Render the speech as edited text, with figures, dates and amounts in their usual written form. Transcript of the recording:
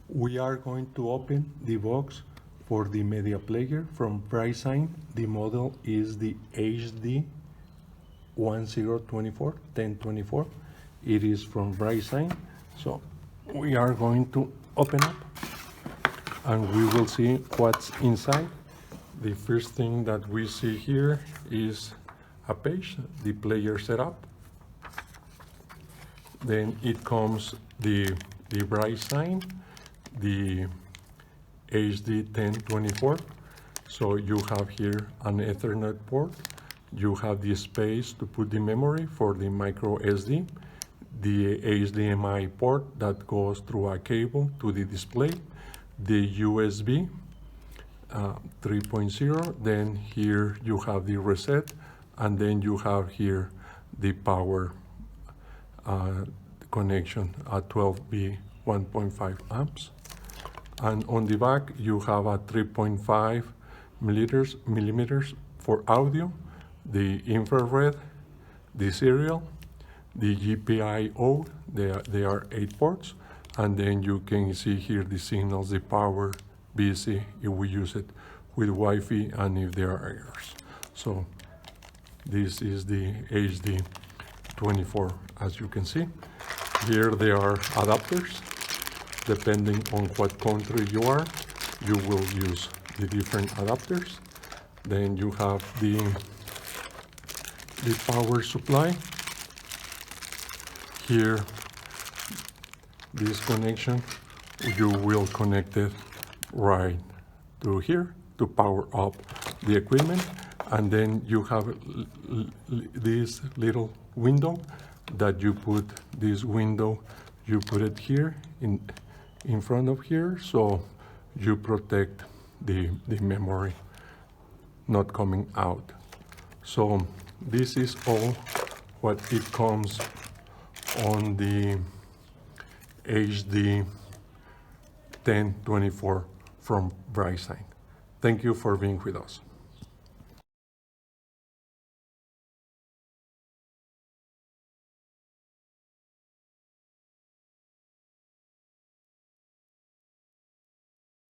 We are going to open the box for the media player from Brightsign. The model is the HD1024. It is from Brightsign. So we are going to open up and we will see what's inside. The first thing that we see here is a page, the player setup. Then it comes the Brightsign, the HD1024. So you have here an Ethernet port. You have the space to put the memory for the micro SD, the HDMI port that goes through a cable to the display, the USB 3.0. Then here you have the reset, and then you have here the power connection at 12V 1.5 amps. And on the back you have a 3.5 millimeters for audio, the infrared, the serial, the GPIO. They are 8 ports, and then you can see here the signals, the power, BC if we use it with Wi-Fi and if there are errors. So this is the HD24. As you can see here, there are adapters. Depending on what country you are, you will use the different adapters. Then you have the power supply. Here, this connection, you will connect it right through here to power up the equipment. And then you have this little window that you put this window, you put it here in front of here, so you protect the memory not coming out. So this is all what it comes on the HD1024 from Brightsign. Thank you for being with us.